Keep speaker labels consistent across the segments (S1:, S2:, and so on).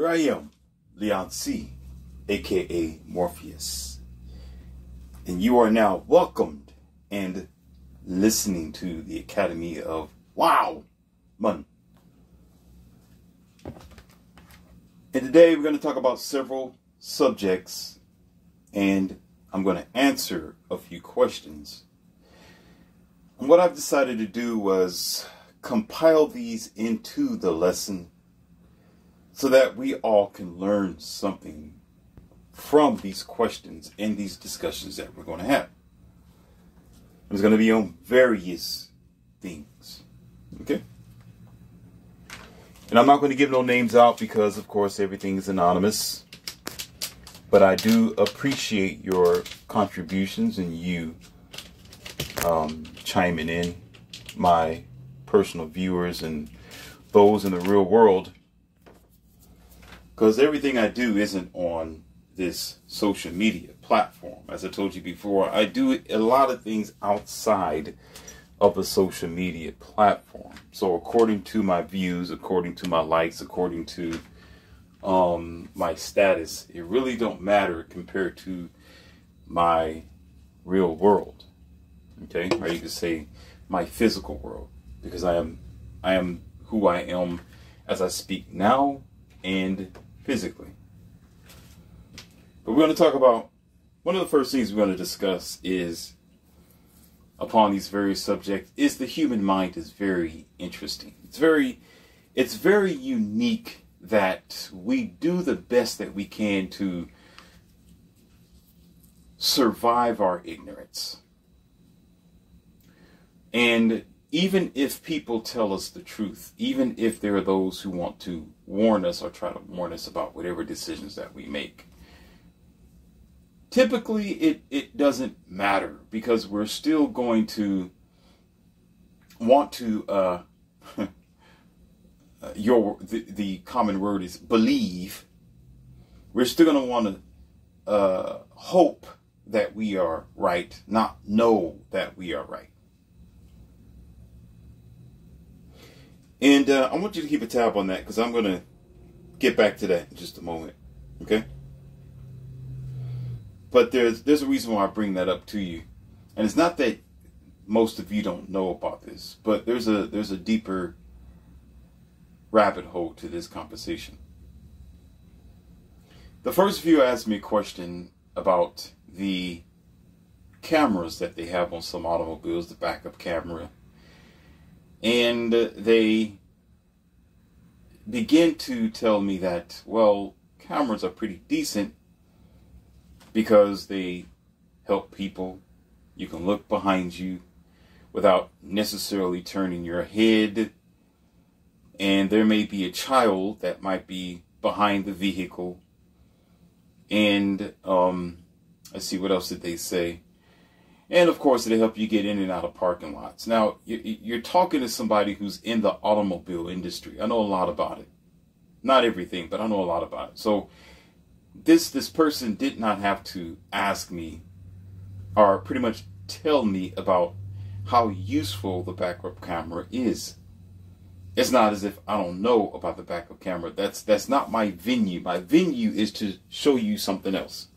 S1: Here I am, Leon C., aka Morpheus. And you are now welcomed and listening to the Academy of Wow Man. And today we're going to talk about several subjects, and I'm going to answer a few questions. And what I've decided to do was compile these into the lesson so that we all can learn something from these questions and these discussions that we're going to have. It's going to be on various things. Okay? And I'm not going to give no names out because, of course, everything is anonymous. But I do appreciate your contributions and you chiming in, my personal viewers and those in the real world. Because everything I do isn't on this social media platform. As I told you before, I do a lot of things outside of a social media platform. So according to my views, according to my likes, according to my status, it really don't matter compared to my real world. Okay? Or you could say my physical world. Because I am who I am as I speak now and physically. But we're going to talk about, one of the first things we're going to discuss is, upon these various subjects, is the human mind is very interesting. It's very unique that we do the best that we can to survive our ignorance. And even if people tell us the truth, even if there are those who want to warn us or try to warn us about whatever decisions that we make, typically it doesn't matter because we're still going to want to, the common word is believe. We're still going to want to hope that we are right, not know that we are right. And I want you to keep a tab on that because I'm going to get back to that in just a moment. Okay? But there's a reason why I bring that up to you. And it's not that most of you don't know about this, but there's a deeper rabbit hole to this conversation. The first few asked me a question about the cameras that they have on some automobiles, the backup camera. And they begin to tell me that, well, cameras are pretty decent because they help people. You can look behind you without necessarily turning your head. And there may be a child that might be behind the vehicle. And let's see, what else did they say? And of course, they help you get in and out of parking lots. Now, you're talking to somebody who's in the automobile industry. I know a lot about it. Not everything, but I know a lot about it. So this person did not have to ask me or pretty much tell me about how useful the backup camera is. It's not as if I don't know about the backup camera. That's not my venue. My venue is to show you something else.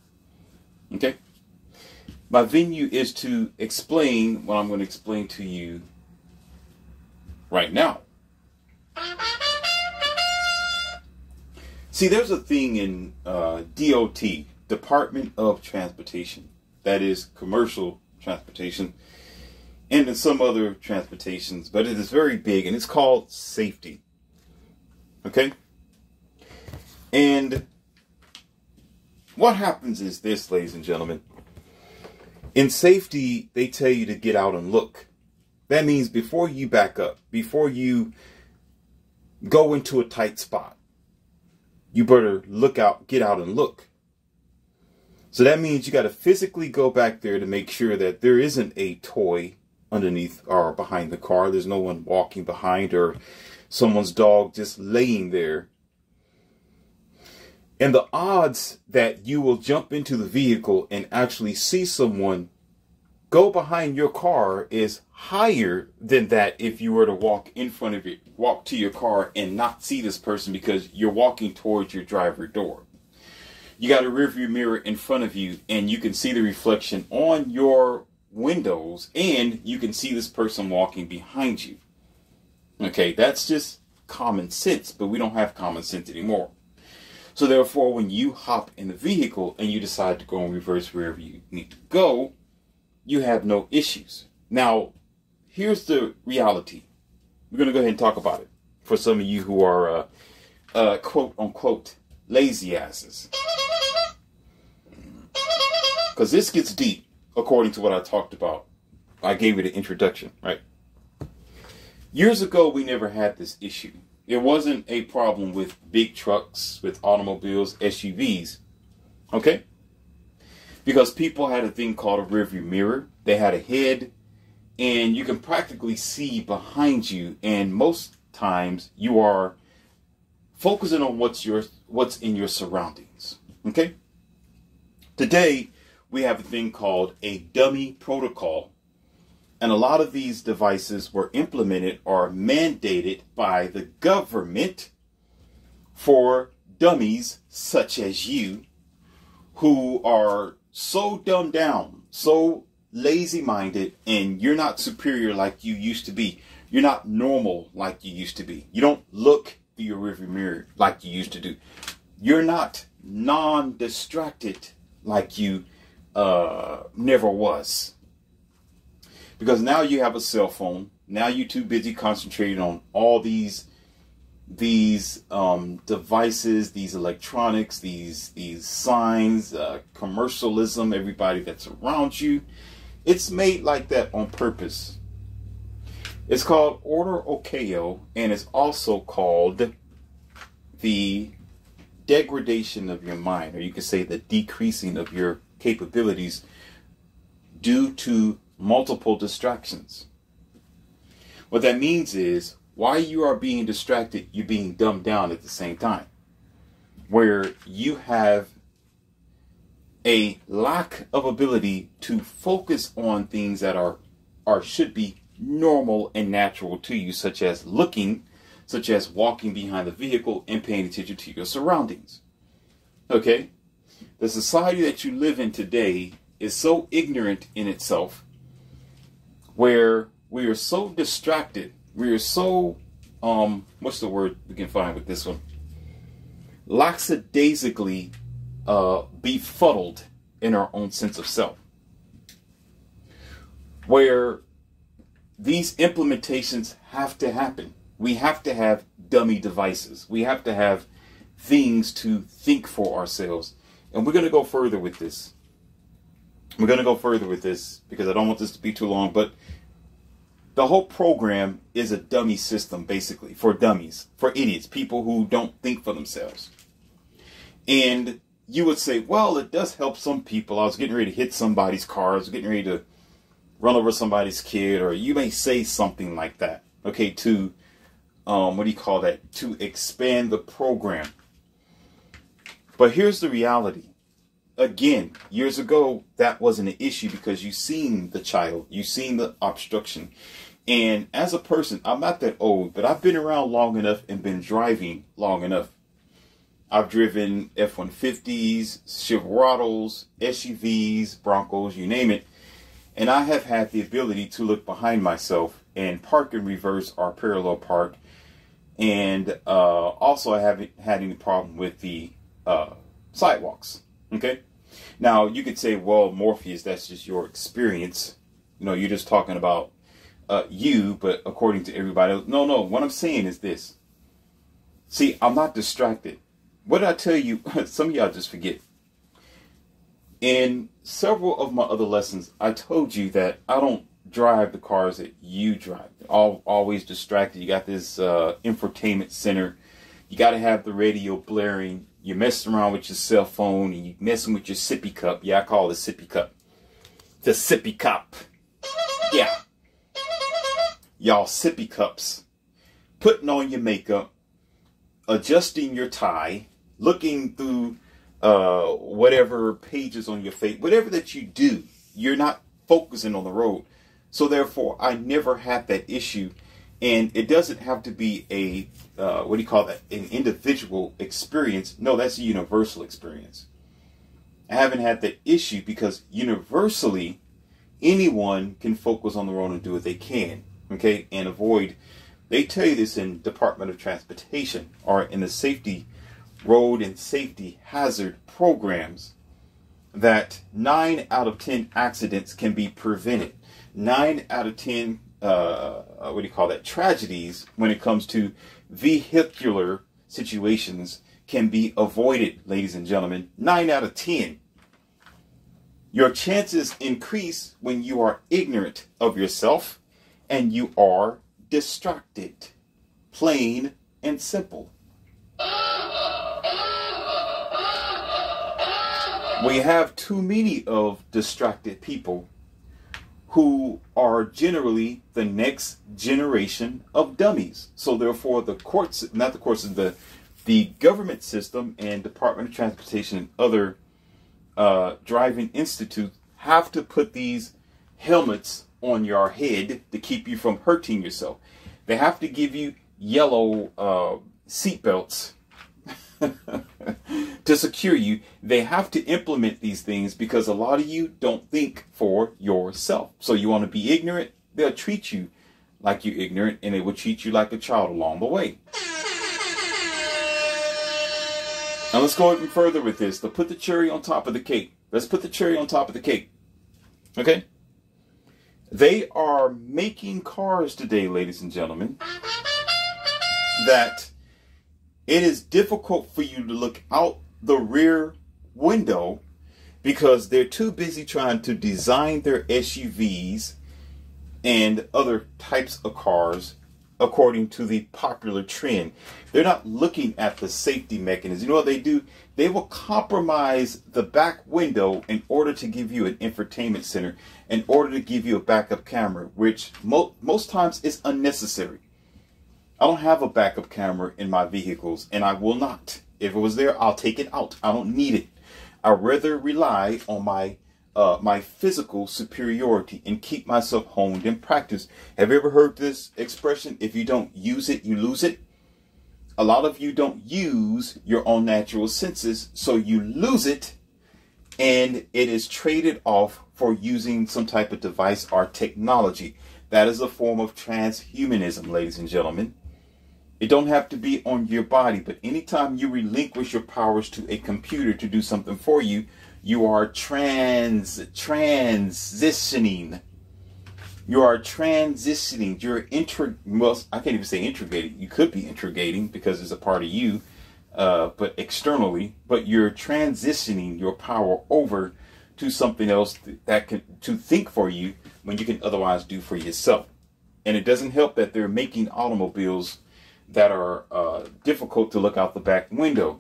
S1: Okay? My venue is to explain what I'm going to explain to you right now. See, there's a thing in DOT, Department of Transportation, that is commercial transportation, and in some other transportations, but it is very big, and it's called safety. Okay? And what happens is this, ladies and gentlemen. In safety, they tell you to get out and look. That means before you back up, before you go into a tight spot, you better look out, get out and look. So that means you got to physically go back there to make sure that there isn't a toy underneath or behind the car. There's no one walking behind or someone's dog just laying there. And the odds that you will jump into the vehicle and actually see someone go behind your car is higher than that if you were to walk in front of it, walk to your car and not see this person because you're walking towards your driver door. You got a rearview mirror in front of you and you can see the reflection on your windows and you can see this person walking behind you. Okay, that's just common sense, but we don't have common sense anymore. So therefore, when you hop in the vehicle and you decide to go in reverse wherever you need to go, you have no issues. Now, here's the reality. We're going to go ahead and talk about it for some of you who are quote unquote lazy asses. Because this gets deep, according to what I talked about. I gave it an introduction, right? Years ago, we never had this issue. It wasn't a problem with big trucks, with automobiles, SUVs. Okay? Because people had a thing called a rearview mirror. They had a head, and you can practically see behind you. And most times, you are focusing on what's in your surroundings. Okay? Today, we have a thing called a dummy protocol. And a lot of these devices were implemented or mandated by the government for dummies such as you who are so dumbed down, so lazy-minded, and you're not superior like you used to be. You're not normal like you used to be. You don't look through your rearview mirror like you used to do. You're not non-distracted like you never was. Because now you have a cell phone. Now you're too busy concentrating on all these devices, these electronics, these signs, commercialism, everybody that's around you. It's made like that on purpose. It's called Order Okeo, and it's also called the degradation of your mind, or you could say the decreasing of your capabilities due to multiple distractions. What that means is, while you are being distracted, you're being dumbed down at the same time. Where you have a lack of ability to focus on things that are should be normal and natural to you, such as looking, such as walking behind the vehicle and paying attention to your surroundings. Okay? The society that you live in today is so ignorant in itself, where we are so distracted, we are so, what's the word we can find with this one? Lackadaisically befuddled in our own sense of self. Where these implementations have to happen. We have to have dummy devices. We have to have things to think for ourselves. And we're going to go further with this. We're going to go further with this because I don't want this to be too long, but the whole program is a dummy system, basically, for dummies, for idiots, people who don't think for themselves. And you would say, well, it does help some people. I was getting ready to hit somebody's car. I was getting ready to run over somebody's kid, or you may say something like that, okay, to, what do you call that, to expand the program. But here's the reality. Again, years ago, that wasn't an issue because you seen the child, you seen the obstruction. And as a person, I'm not that old, but I've been around long enough and been driving long enough. I've driven F-150s, Silverados, SUVs, Broncos, you name it. And I have had the ability to look behind myself and park in reverse or parallel park. And also I haven't had any problem with the sidewalks. Okay? Now, you could say, well, Morpheus, that's just your experience. You know, you're just talking about you, but according to everybody else. No, what I'm saying is this. See, I'm not distracted. What did I tell you? Some of y'all just forget. In several of my other lessons, I told you that I don't drive the cars that you drive. Always distracted. You got this infotainment center. You got to have the radio blaring. You're messing around with your cell phone, and you're messing with your sippy cup. Yeah, I call it a sippy cup. The sippy cup. Yeah. Y'all sippy cups. Putting on your makeup. Adjusting your tie. Looking through whatever pages on your face. Whatever that you do. You're not focusing on the road. So therefore, I never had that issue. And it doesn't have to be a, what do you call that, an individual experience. No, that's a universal experience. I haven't had that issue because universally, anyone can focus on the road and do what they can, okay, and avoid. They tell you this in Department of Transportation or in the safety, road and safety hazard programs, that 9 out of 10 accidents can be prevented. 9 out of 10, what do you call that, tragedies when it comes to vehicular situations can be avoided, ladies and gentlemen. 9 out of 10. Your chances increase when you are ignorant of yourself and you are distracted. Plain and simple. We have too many of distracted people who are generally the next generation of dummies. So therefore the courts, not the courts, the government system and Department of Transportation and other driving institutes have to put these helmets on your head to keep you from hurting yourself. They have to give you yellow seat belts to secure you. They have to implement these things because a lot of you don't think for yourself. So you want to be ignorant, they'll treat you like you're ignorant, and they will treat you like a child along the way. Now let's go even further with this. To put the cherry on top of the cake. Let's put the cherry on top of the cake. Okay? They are making cars today, ladies and gentlemen, that it is difficult for you to look out the rear window because they're too busy trying to design their SUVs and other types of cars according to the popular trend. They're not looking at the safety mechanism. You know what they do? They will compromise the back window in order to give you an infotainment center, in order to give you a backup camera, which most times is unnecessary. I don't have a backup camera in my vehicles, and I will not. If it was there, I'll take it out. I don't need it. I'd rather rely on my my physical superiority and keep myself honed in practice. Have you ever heard this expression? If you don't use it, you lose it. A lot of you don't use your own natural senses, so you lose it, and it is traded off for using some type of device or technology. That is a form of transhumanism, ladies and gentlemen. It don't have to be on your body, but anytime you relinquish your powers to a computer to do something for you, you are transitioning. You are transitioning. You're well, I can't even say integrating. You could be integrating because it's a part of you, but externally. But you're transitioning your power over to something else that can to think for you when you can otherwise do for yourself. And it doesn't help that they're making automobiles that are difficult to look out the back window.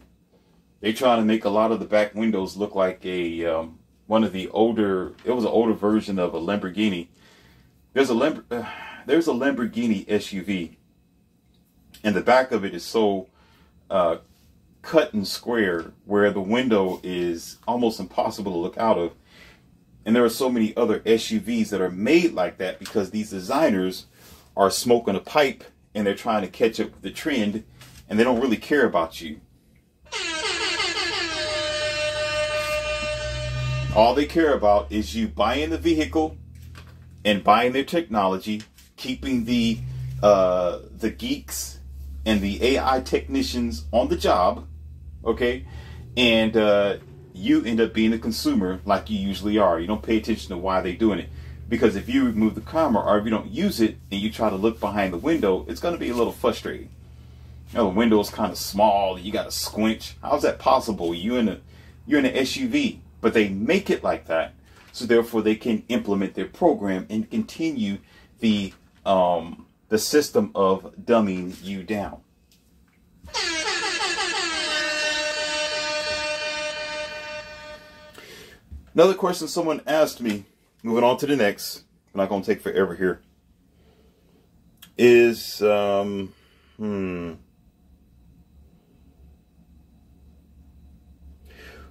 S1: They trying to make a lot of the back windows look like a one of the older. It was an older version of a Lamborghini. There's a Lamborghini SUV, and the back of it is so cut and square where the window is almost impossible to look out of. And there are so many other SUVs that are made like that because these designers are smoking a pipe and they're trying to catch up with the trend, and they don't really care about you. All they care about is you buying the vehicle and buying their technology, keeping the geeks and the AI technicians on the job, okay? And you end up being a consumer like you usually are. You don't pay attention to why they're doing it. Because if you remove the camera or if you don't use it and you try to look behind the window, it's going to be a little frustrating. You know, the window is kind of small. You got to squinch. How's that possible? You're in an SUV. But they make it like that, so therefore they can implement their program and continue the system of dumbing you down. Another question someone asked me, moving on to the next, I'm not going to take forever here, is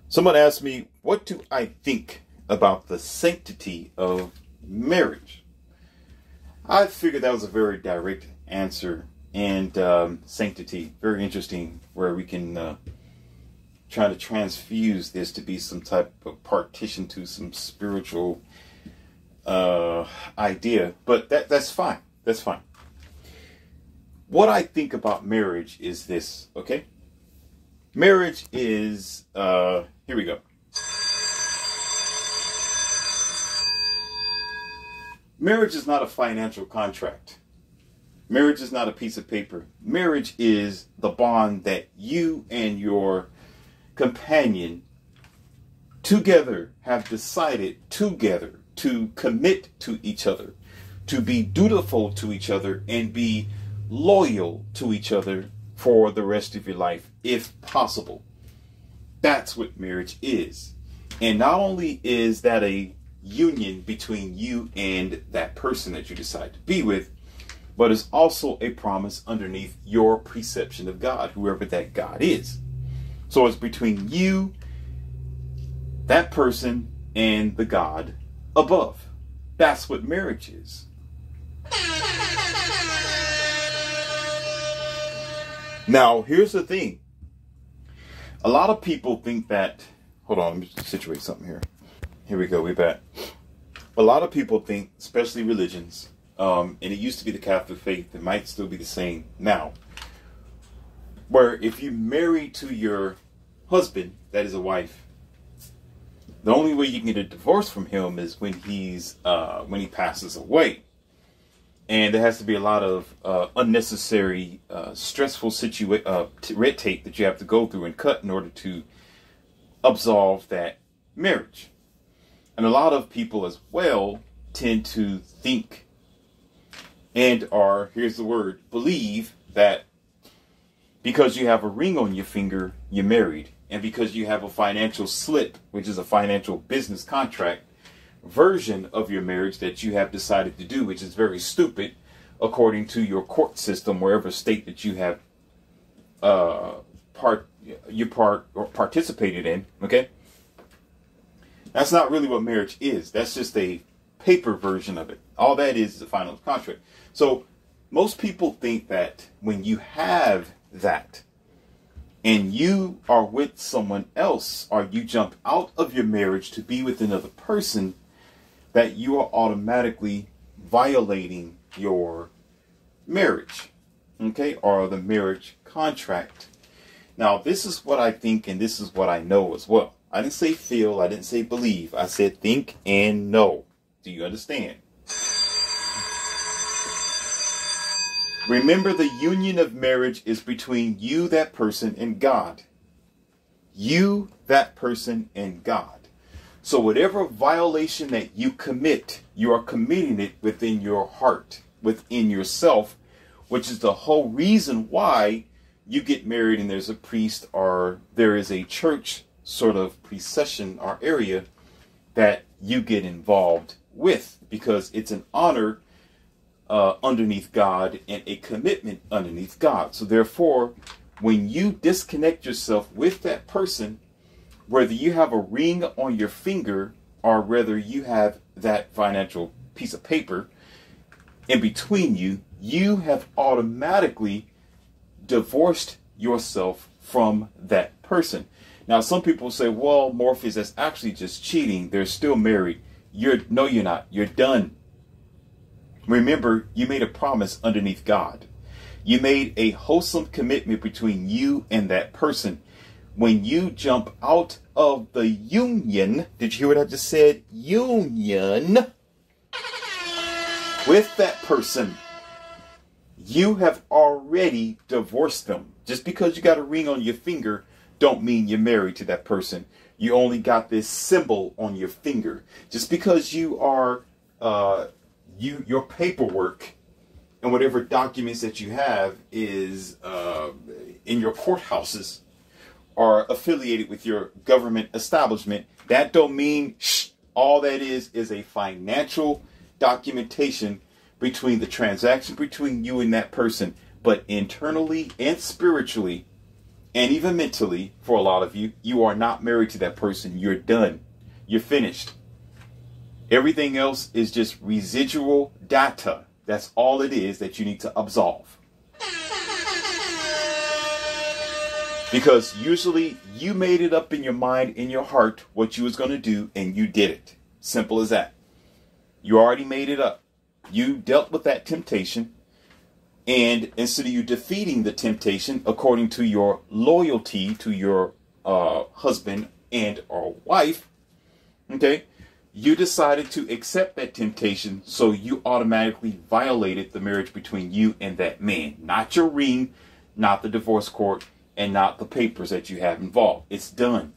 S1: someone asked me, what do I think about the sanctity of marriage? I figured that was a very direct answer, and sanctity, very interesting, where we can try to transfuse this to be some type of partition to some spiritual idea, but that's fine. That's fine. What I think about marriage is this, okay? Marriage is, here we go. Marriage is not a financial contract. Marriage is not a piece of paper. Marriage is the bond that you and your companion together have decided together to commit to each other, to be dutiful to each other, and be loyal to each other for the rest of your life, if possible. That's what marriage is. And not only is that a union between you and that person that you decide to be with, but it's also a promise underneath your perception of God, whoever that God is. So it's between you, that person, and the God above. That's what marriage is. Now, here's the thing. A lot of people think that, hold on, let me situate something here. Here we go, we're back. A lot of people think, especially religions, and it used to be the Catholic faith, it might still be the same now, where if you marry to your husband, that is a wife, the only way you can get a divorce from him is when he passes away. And there has to be a lot of unnecessary, stressful red tape that you have to go through and cut in order to absolve that marriage. And a lot of people as well tend to think and here's the word, believe that because you have a ring on your finger, you're married. And because you have a financial slip, which is a financial business contract version of your marriage that you have decided to do, which is very stupid according to your court system, wherever state that you have participated in. Okay, that's not really what marriage is. That's just a paper version of it. All that is a final contract. So most people think that when you have that and you are with someone else, or you jump out of your marriage to be with another person, that you are automatically violating your marriage, okay, or the marriage contract. Now, this is what I think, and this is what I know as well. I didn't say feel, I didn't say believe. I said think and know. Do you understand? Remember, the union of marriage is between you, that person, and God. You, that person, and God. So whatever violation that you commit, you are committing it within your heart, within yourself, which is the whole reason why you get married and there's a priest or there is a church sort of procession or area that you get involved with, because it's an honor underneath God and a commitment underneath God. So therefore, when you disconnect yourself with that person, whether you have a ring on your finger or whether you have that financial piece of paper in between you, you have automatically divorced yourself from that person. Now, some people say, well, Morpheus, that's actually just cheating. They're still married. No, you're not. You're done. Remember, you made a promise underneath God. You made a wholesome commitment between you and that person. When you jump out of the union, did you hear what I just said? Union with that person, you have already divorced them. Just because you got a ring on your finger don't mean you're married to that person. You only got this symbol on your finger. Just because you are your paperwork and whatever documents that you have is in your courthouses are affiliated with your government establishment, that don't mean all that is a financial documentation between the transaction between you and that person. But internally and spiritually and even mentally, for a lot of you, you are not married to that person. You're done. You're finished. Everything else is just residual data. That's all it is that you need to absolve. Because usually you made it up in your mind, in your heart, what you was going to do, and you did it. Simple as that. You already made it up. You dealt with that temptation, and instead of you defeating the temptation according to your loyalty to your husband and or wife, okay, you decided to accept that temptation, so you automatically violated the marriage between you and that man. Not your ring, not the divorce court, and not the papers that you have involved. It's done.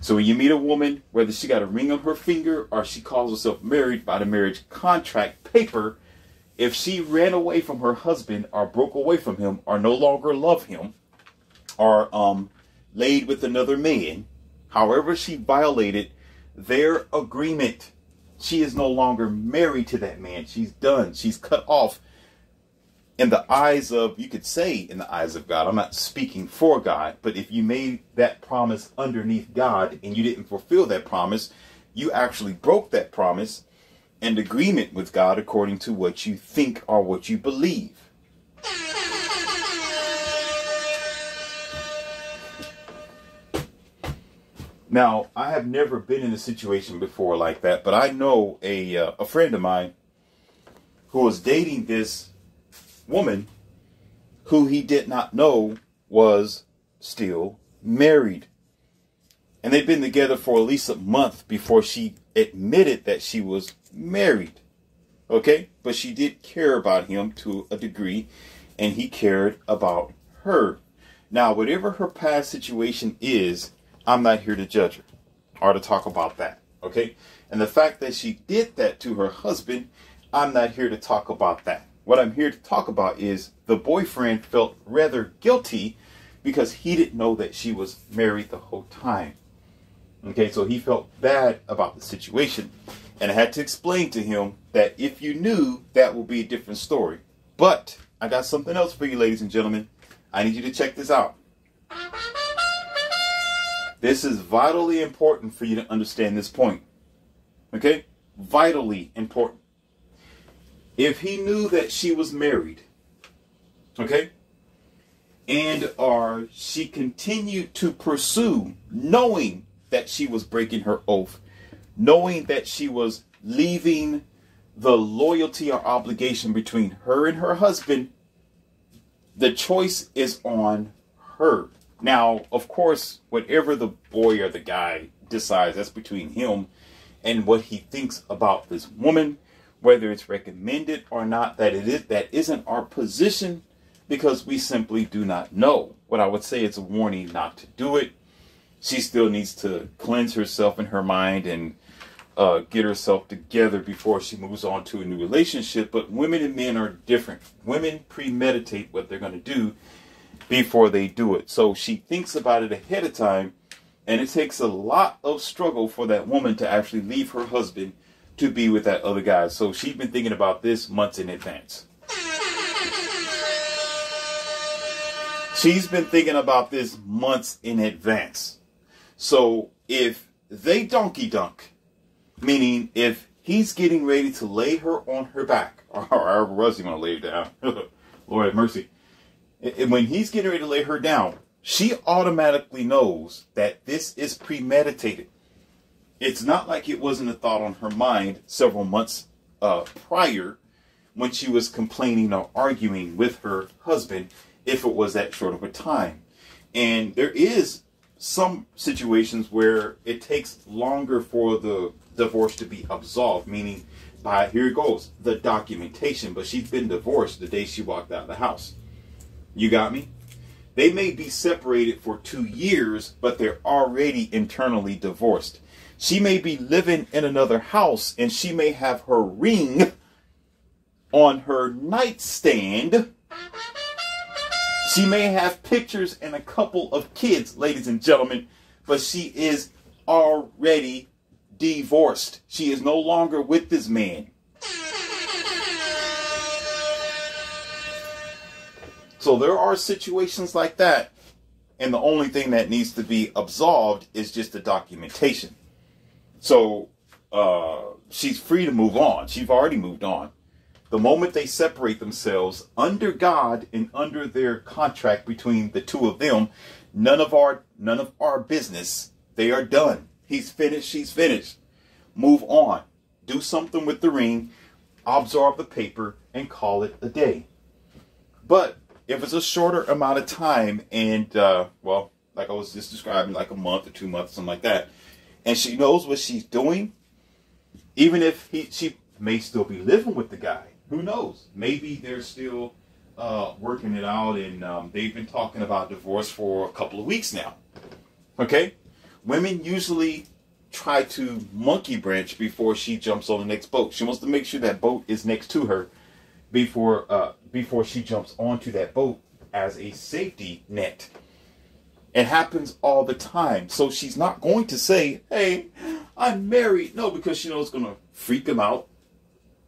S1: So when you meet a woman, whether she got a ring on her finger or she calls herself married by the marriage contract paper, if she ran away from her husband or broke away from him or no longer loved him or laid with another man, however she violated their agreement, she is no longer married to that man. She's done. She's cut off. In the eyes of, you could say in the eyes of God, I'm not speaking for God, but if you made that promise underneath God and you didn't fulfill that promise, you actually broke that promise and agreement with God according to what you think or what you believe. Now, I have never been in a situation before like that, but I know a friend of mine who was dating this woman who he did not know was still married. And they'd been together for at least a month before she admitted that she was married. Okay? But she did care about him to a degree, and he cared about her. Now, whatever her past situation is, I'm not here to judge her or to talk about that. Okay? And the fact that she did that to her husband, I'm not here to talk about that. What I'm here to talk about is the boyfriend felt rather guilty because he didn't know that she was married the whole time. Okay, so he felt bad about the situation. And I had to explain to him that if you knew, that would be a different story. But I got something else for you, ladies and gentlemen. I need you to check this out. This is vitally important for you to understand this point. Okay? Vitally important. If he knew that she was married, okay, and or she continued to pursue, knowing that she was breaking her oath, knowing that she was leaving the loyalty or obligation between her and her husband, the choice is on her. Now, of course, whatever the boy or the guy decides, that's between him and what he thinks about this woman. Whether it's recommended or not, that isn't our position, because we simply do not know. What I would say is a warning not to do it. She still needs to cleanse herself in her mind and get herself together before she moves on to a new relationship. But women and men are different. Women premeditate what they're going to do before they do it. So she thinks about it ahead of time, and it takes a lot of struggle for that woman to actually leave her husband to be with that other guy. So she's been thinking about this months in advance. She's been thinking about this months in advance. So if they donkey dunk, meaning if he's getting ready to lay her on her back, or however else you want to lay her down, Lord have mercy. When he's getting ready to lay her down, she automatically knows that this is premeditated. It's not like it wasn't a thought on her mind several months prior when she was complaining or arguing with her husband, if it was that short of a time. And there is some situations where it takes longer for the divorce to be absolved, meaning by, here it goes, the documentation. But she's been divorced the day she walked out of the house. You got me? They may be separated for 2 years, but they're already internally divorced. She may be living in another house, and she may have her ring on her nightstand. She may have pictures and a couple of kids, ladies and gentlemen, but she is already divorced. She is no longer with this man. So there are situations like that, and the only thing that needs to be absolved is just the documentation. So she's free to move on. She's already moved on. The moment they separate themselves under God and under their contract between the two of them, none of our business. They are done. He's finished. She's finished. Move on. Do something with the ring. Absorb the paper and call it a day. But if it's a shorter amount of time and, well, like I was just describing, like a month or 2 months, something like that, and she knows what she's doing, even if she may still be living with the guy. Who knows? Maybe they're still working it out, and they've been talking about divorce for a couple of weeks now. Okay? Women usually try to monkey branch before she jumps on the next boat. She wants to make sure that boat is next to her before she jumps onto that boat as a safety net. It happens all the time. So she's not going to say, hey, I'm married. No, because she knows it's going to freak him out.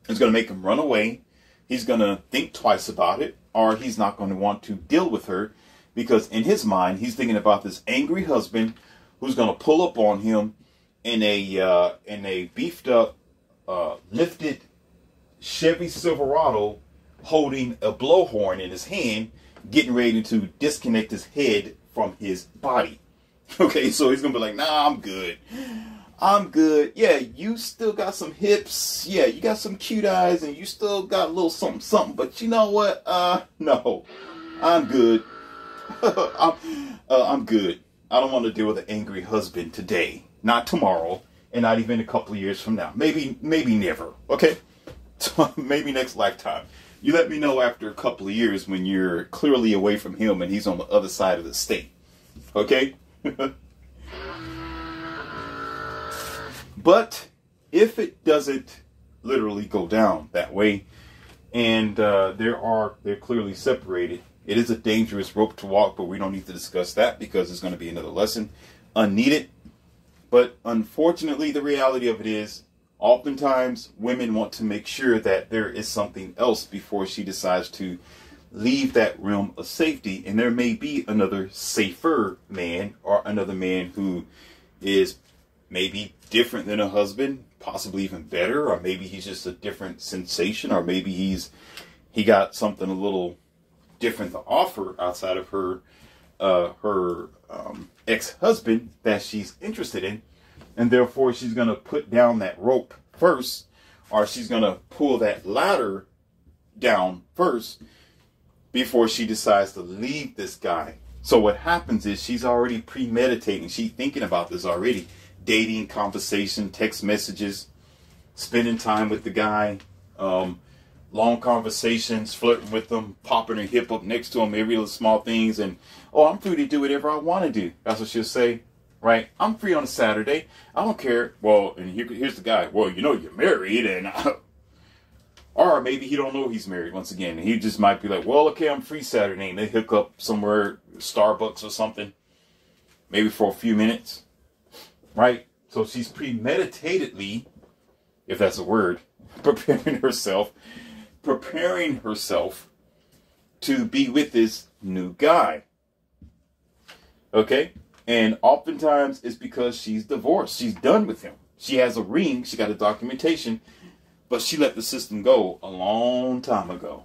S1: It's going to make him run away. He's going to think twice about it, or he's not going to want to deal with her because in his mind, he's thinking about this angry husband who's going to pull up on him in a beefed up, lifted Chevy Silverado holding a blowhorn in his hand, getting ready to disconnect his head from his body. Okay, so he's going to be like, nah, I'm good. I'm good. Yeah, you still got some hips. Yeah, you got some cute eyes, and you still got a little something, something. But you know what? No, I'm good. I'm good. I don't want to deal with an angry husband today, not tomorrow, and not even a couple of years from now. Maybe never. Okay, so maybe next lifetime. You let me know after a couple of years when you're clearly away from him and he's on the other side of the state. Okay. But if it doesn't literally go down that way, and they're clearly separated, it is a dangerous rope to walk, but we don't need to discuss that because it's going to be another lesson unneeded. But unfortunately, the reality of it is, oftentimes women want to make sure that there is something else before she decides to leave that realm of safety, and there may be another safer man or another man who is maybe different than a husband, possibly even better, or maybe he's just a different sensation, or maybe he got something a little different to offer outside of her ex-husband that she's interested in, and therefore she's going to put down that rope first, or she's going to pull that ladder down first before she decides to leave this guy. So what happens is she's already premeditating. She's thinking about this already. Dating, conversation, text messages, spending time with the guy, long conversations, flirting with them, popping her hip up next to him, every little small things, and, oh, I'm free to do whatever I want to do. That's what she'll say, right? I'm free on a Saturday. I don't care. Well, and here's the guy. Well, you know you're married, and or maybe he don't know he's married once again. He just might be like, well, okay, I'm free Saturday, and they hook up somewhere, Starbucks or something, maybe for a few minutes. Right? So she's premeditatedly, if that's a word, preparing herself to be with this new guy. Okay? And oftentimes it's because she's divorced. She's done with him. She has a ring. She got a documentation. But she let the system go a long time ago.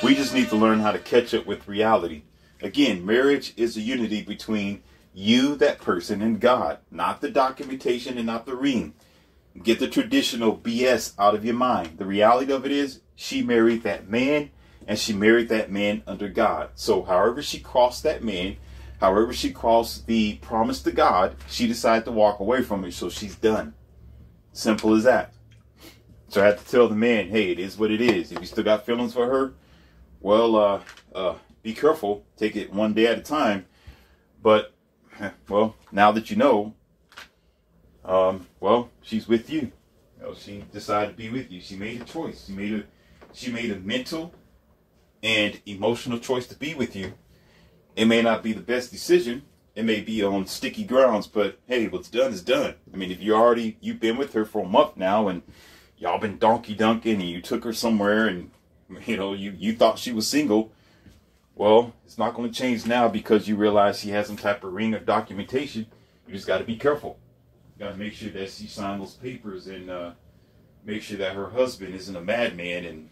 S1: We just need to learn how to catch up with reality. Again, marriage is a unity between you, that person, and God. Not the documentation and not the ring. Get the traditional BS out of your mind. The reality of it is, she married that man, and she married that man under God. So however she crossed that man, however she crossed the promise to God, she decided to walk away from it, so she's done. Simple as that. So I had to tell the man, hey, it is what it is. If you still got feelings for her, well, be careful. Take it one day at a time. But, well, now that you know, well, she's with you. You know, she decided to be with you. She made a choice. She made a mental and emotional choice to be with you. It may not be the best decision. It may be on sticky grounds, but hey, what's done is done. I mean, if you've been with her for a month now, and y'all been donkey dunking, and you took her somewhere, and you know you thought she was single. Well, it's not going to change now because you realize she has some type of ring or documentation. You just got to be careful. You got to make sure that she signed those papers and make sure that her husband isn't a madman and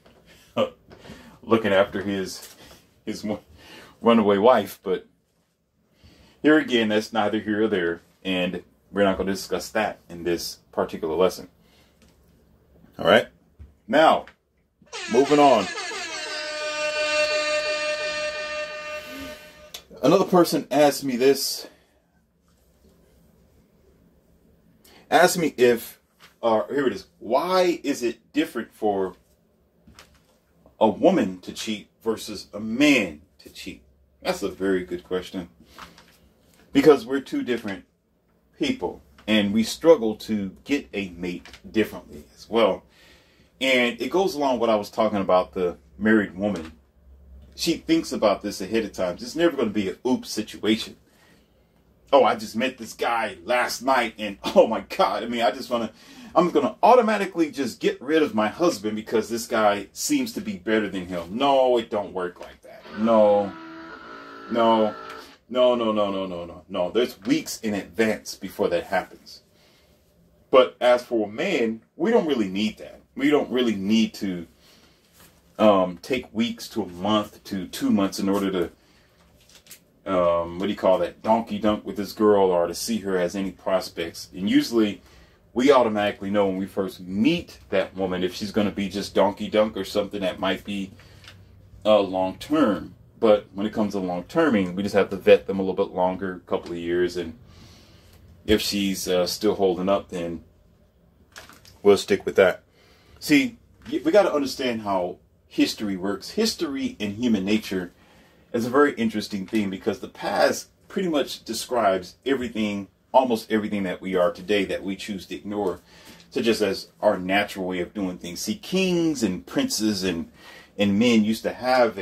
S1: looking after his runaway wife. But here again, that's neither here or there, and we're not going to discuss that in this particular lesson. All right. Now, moving on. Another person asked me this. Asked me if, here it is. Why is it different for a woman to cheat versus a man to cheat? That's a very good question. Because we're two different people, and we struggle to get a mate differently as well. And it goes along with what I was talking about, the married woman. She thinks about this ahead of time. It's never going to be an oops situation. Oh, I just met this guy last night, and oh my God, I'm going to automatically just get rid of my husband because this guy seems to be better than him. No, it don't work like that. No. There's weeks in advance before that happens. But as for a man, we don't really need that. We don't really need to take weeks to a month to 2 months in order to, donkey dunk with this girl or to see her as any prospects. And usually we automatically know when we first meet that woman if she's going to be just donkey dunk or something that might be long term. But when it comes to long terming, we just have to vet them a little bit longer, a couple of years. And if she's still holding up, then we'll stick with that. See, we got to understand how history works. History and human nature is a very interesting thing because the past pretty much describes everything, almost everything that we are today that we choose to ignore, such as our natural way of doing things. See, kings and princes and men used to have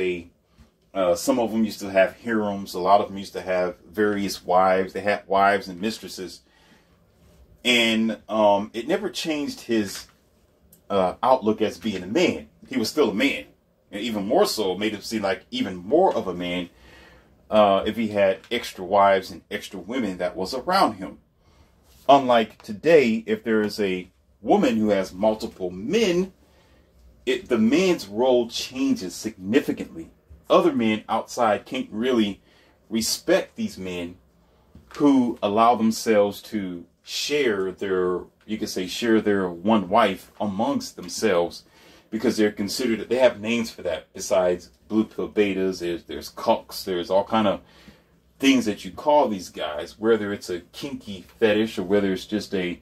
S1: some of them used to have harems. A lot of them used to have various wives. They had wives and mistresses. And it never changed his outlook as being a man. He was still a man. And even more so, made him seem like even more of a man if he had extra wives and extra women that was around him. Unlike today, if there is a woman who has multiple men, the man's role changes significantly. Other men outside can't really respect these men who allow themselves to share their one wife amongst themselves because they're considered, they have names for that besides blue pill betas. There's cucks, there's all kind of things that you call these guys, whether it's a kinky fetish or whether it's just a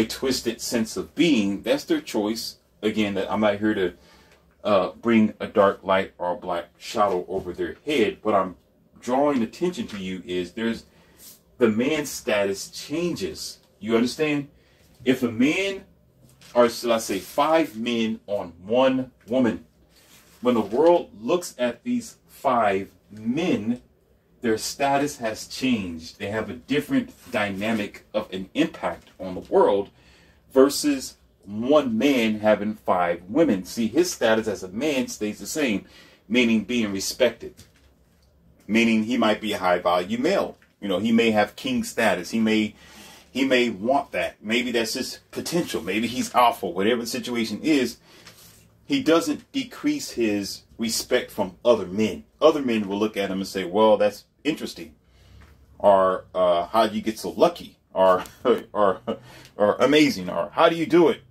S1: twisted sense of being. That's their choice. Again, that I'm not here to bring a dark light or a black shadow over their head. What I'm drawing attention to you is the man's status changes. You understand? If a man, or should I say 5 men on 1 woman, when the world looks at these 5 men, their status has changed. They have a different dynamic of an impact on the world versus 1 man having 5 women. See, his status as a man stays the same, meaning being respected. Meaning he might be a high value male. You know, he may have king status. He may want that. Maybe that's his potential. Maybe he's alpha. Whatever the situation is, he doesn't decrease his respect from other men. Other men will look at him and say, well, that's interesting. Or how do you get so lucky? Or amazing. Or how do you do it?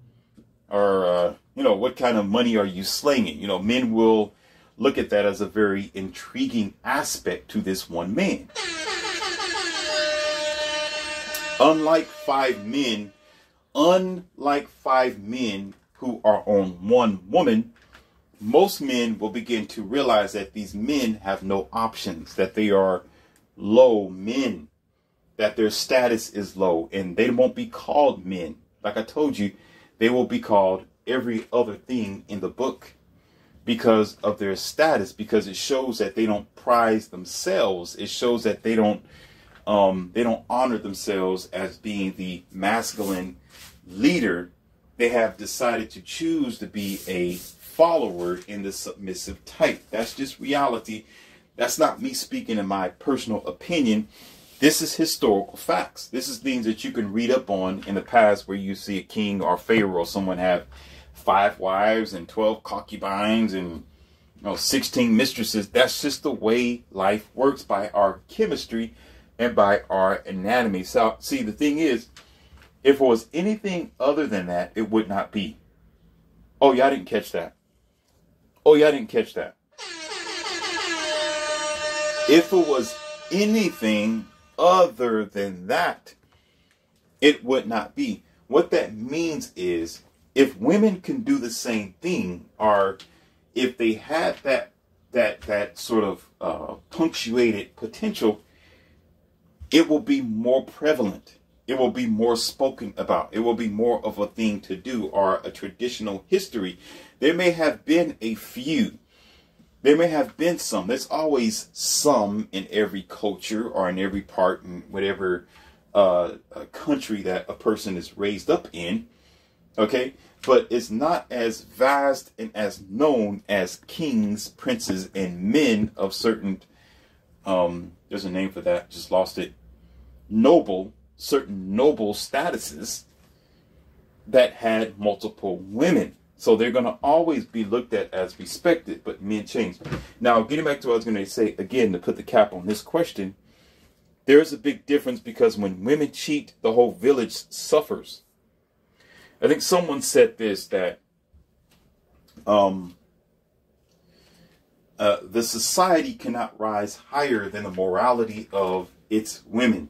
S1: Or, what kind of money are you slinging? Men will look at that as a very intriguing aspect to this one man. Unlike 5 men who are on 1 woman, most men will begin to realize that these men have no options, that they are low men, that their status is low, and they won't be called men. Like I told you, they will be called every other thing in the book because of their status, because it shows that they don't prize themselves. It shows that they don't honor themselves as being the masculine leader. They have decided to choose to be a follower in the submissive type. That's just reality. That's not me speaking in my personal opinion. This is historical facts. This is things that you can read up on in the past, where you see a king or pharaoh or someone have 5 wives and 12 concubines and 16 mistresses. That's just the way life works by our chemistry and by our anatomy. So, see, the thing is, if it was anything other than that, it would not be. Oh, y'all didn't catch that. Oh, y'all didn't catch that. If it was anything other than that, it would not be. What that means is, if women can do the same thing, or if they had that sort of punctuated potential, it will be more prevalent. It will be more spoken about. It will be more of a thing to do, or a traditional history. There may have been a few. There may have been some. There's always some in every culture, or in every part in whatever country that a person is raised up in. Okay? But it's not as vast and as known as kings, princes, and men of certain, there's a name for that, just lost it, certain noble statuses that had multiple women. So they're going to always be looked at as respected, but men change. Now, getting back to what I was going to say, again, to put the cap on this question, there's a big difference, because when women cheat, the whole village suffers. I think someone said this, that the society cannot rise higher than the morality of its women.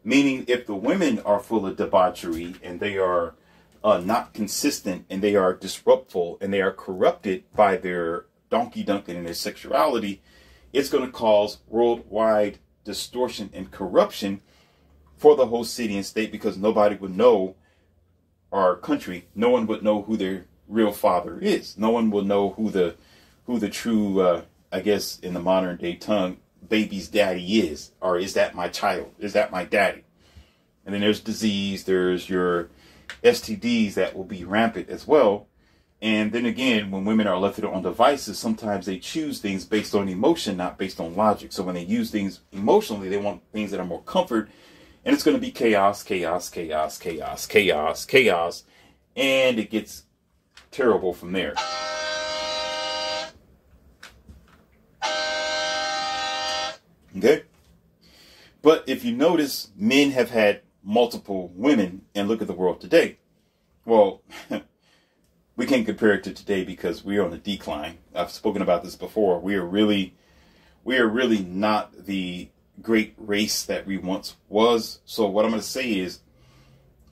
S1: Meaning, if the women are full of debauchery, and they are not consistent, and they are disruptful, and they are corrupted by their donkey dunking and their sexuality, it's going to cause worldwide distortion and corruption for the whole city and state, because nobody would know, our country, no one would know who their real father is. No one will know who the true, I guess in the modern day tongue, baby's daddy is. Or is that my child? Is that my daddy? And then there's disease, there's your STDs that will be rampant as well. And then again, when women are left to their own devices, sometimes they choose things based on emotion, not based on logic. So when they use things emotionally, they want things that are more comfort. And it's going to be chaos, chaos, chaos, chaos, chaos, chaos. And it gets terrible from there. Okay? But if you notice, men have had multiple women, and look at the world today. Well, we can't compare it to today because we are on a decline. I've spoken about this before. We are really not the great race that we once was. So what I'm going to say is,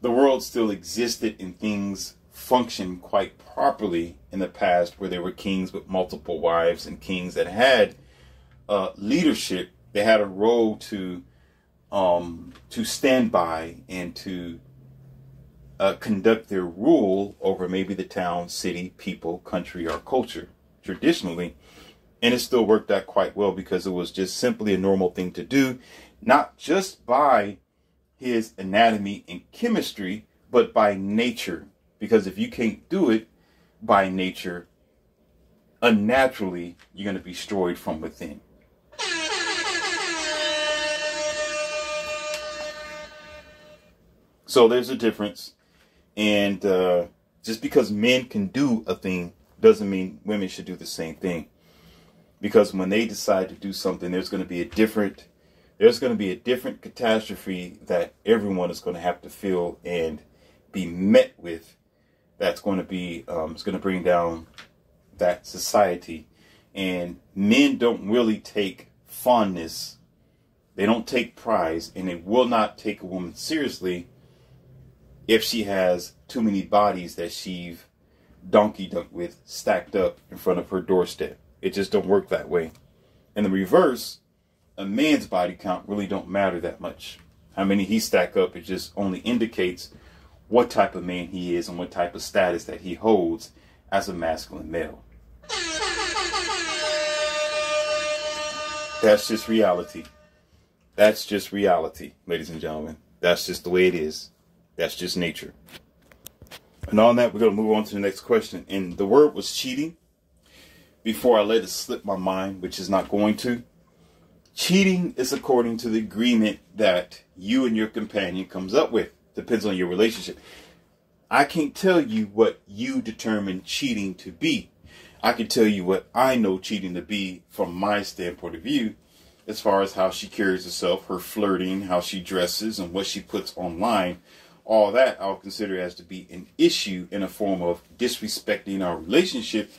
S1: the world still existed and things functioned quite properly in the past, where there were kings with multiple wives and kings that had leadership. They had a role to stand by and to conduct their rule over maybe the town, city, people, country, or culture traditionally. And it still worked out quite well, because it was just simply a normal thing to do, not just by his anatomy and chemistry, but by nature. Because if you can't do it by nature, unnaturally, you're going to be destroyed from within. So there's a difference. And just because men can do a thing doesn't mean women should do the same thing. Because when they decide to do something, there's going to be a different catastrophe that everyone is going to have to feel and be met with. That's going to be, it's going to bring down that society. And men don't really take fondness. They don't take prize, and they will not take a woman seriously if she has too many bodies that she've donkey dunked with stacked up in front of her doorstep. It just don't work that way. In the reverse, a man's body count really don't matter that much. How many he stack up, it just only indicates what type of man he is and what type of status that he holds as a masculine male. That's just reality. That's just reality, ladies and gentlemen. That's just the way it is. That's just nature. And on that, we're going to move on to the next question. And the word was cheating. Before I let it slip my mind, which is not going to. Cheating is according to the agreement that you and your companion comes up with. Depends on your relationship. I can't tell you what you determine cheating to be. I can tell you what I know cheating to be from my standpoint of view, as far as how she carries herself, her flirting, how she dresses, and what she puts online. All that I'll consider as to be an issue in a form of disrespecting our relationship,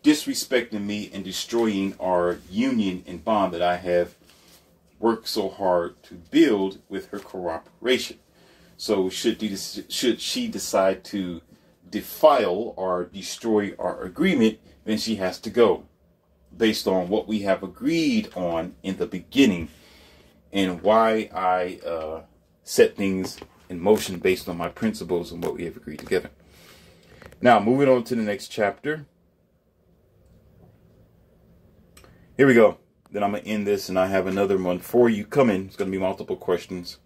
S1: disrespecting me, and destroying our union and bond that I have worked so hard to build with her cooperation. So should she decide to defile or destroy our agreement, then she has to go, based on what we have agreed on in the beginning, and why I set things in motion based on my principles and what we have agreed together. Now, moving on to the next chapter. Here we go. Then I'm going to end this, and I have another one for you coming. It's going to be multiple questions.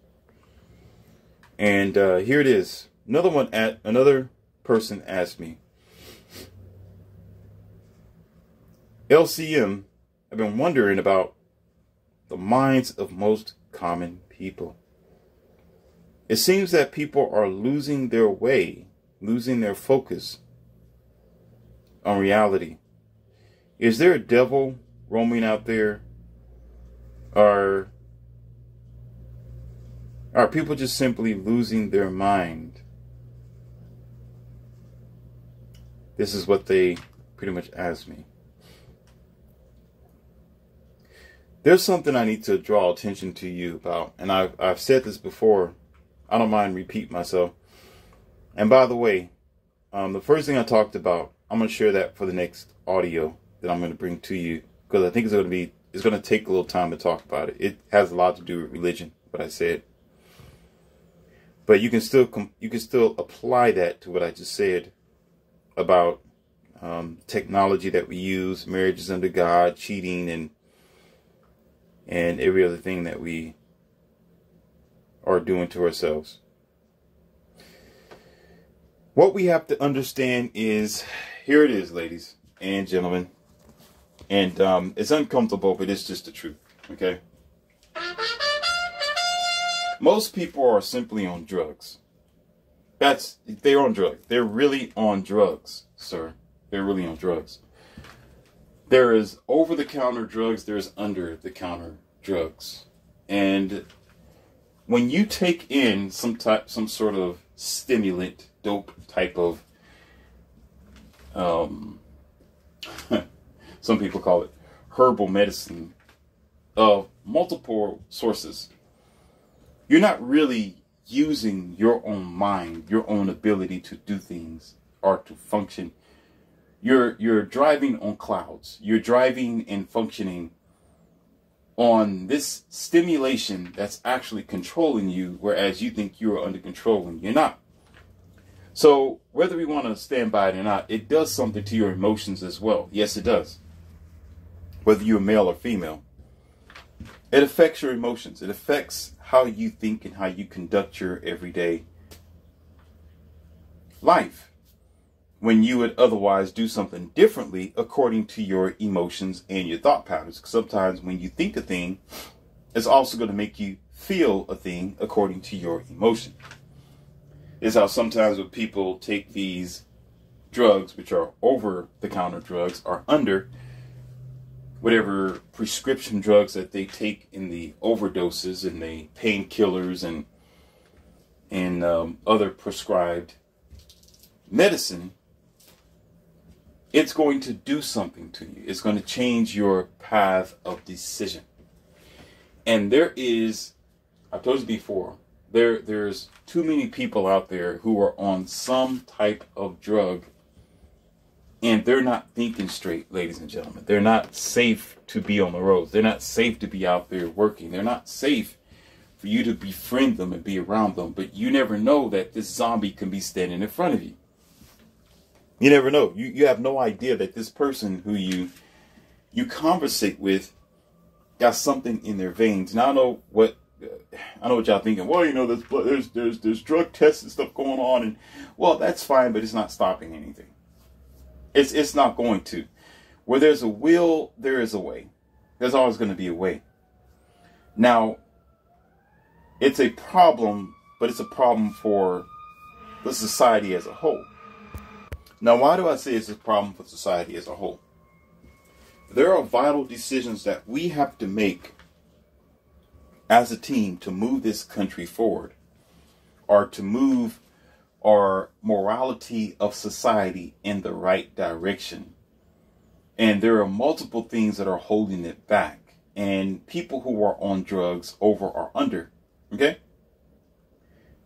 S1: And here it is. Another person asked me, LCM, I've been wondering about the minds of most common people. It seems that people are losing their way, losing their focus on reality. Is there a devil roaming out there? Are people just simply losing their mind? This is what they pretty much asked me. There's something I need to draw attention to you about, and I've said this before. I don't mind repeating myself. And by the way, the first thing I talked about, I'm going to share that for the next audio that I'm going to bring to you, because I think it's going to take a little time to talk about it. It has a lot to do with religion, what I said. But you can still apply that to what I just said about technology that we use, marriages under God, cheating, and every other thing that we are doing to ourselves. What we have to understand is, here it is, ladies and gentlemen, and it's uncomfortable, but it's just the truth, okay? Most people are simply on drugs. They're on drugs. They're really on drugs, sir. They're really on drugs. There is over-the-counter drugs. There's under-the-counter drugs. And when you take in some sort of stimulant, dope type of, some people call it herbal medicine, of multiple sources, you're not really using your own mind, your own ability to do things or to function. You're driving on clouds. You're driving and functioning on this stimulation that's actually controlling you, whereas you think you are under control and you're not. So whether we want to stand by it or not, it does something to your emotions as well. Yes, it does. Whether you're male or female, it affects your emotions. It affects how you think and how you conduct your everyday life, when you would otherwise do something differently according to your emotions and your thought patterns. Sometimes when you think a thing, it's also going to make you feel a thing according to your emotion. It's how sometimes when people take these drugs, which are over-the-counter drugs, or under whatever prescription drugs that they take in the overdoses and the painkillers and other prescribed medicine, it's going to do something to you. It's going to change your path of decision. And there is, I've told you before, there's too many people out there who are on some type of drug, and they're not thinking straight, ladies and gentlemen. They're not safe to be on the roads. They're not safe to be out there working. They're not safe for you to befriend them and be around them. But you never know that this zombie can be standing in front of you. You never know. You have no idea that this person who you conversate with got something in their veins. Now I know what y'all thinking. Well, you know, there's drug tests and stuff going on, and well, that's fine, but it's not stopping anything. It's not going to. Where there's a will, there is a way. There's always going to be a way. Now, it's a problem, but it's a problem for the society as a whole. Now, why do I say it's a problem for society as a whole? There are vital decisions that we have to make as a team to move this country forward, or to move our morality of society in the right direction. And there are multiple things that are holding it back. And people who are on drugs, over or under, okay?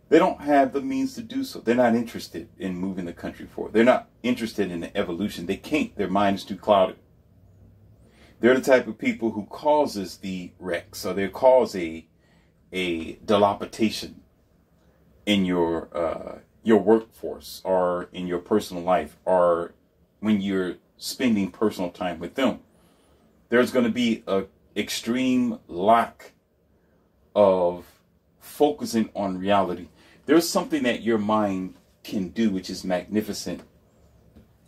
S1: They don't have the means to do so. They're not interested in moving the country forward. They're not interested in the evolution. They can't. Their mind is too clouded. They're the type of people who causes the wrecks, or they cause a dilapidation in your workforce, or in your personal life, or when you're spending personal time with them. There's going to be a extreme lack of focusing on reality. There's something that your mind can do which is magnificent.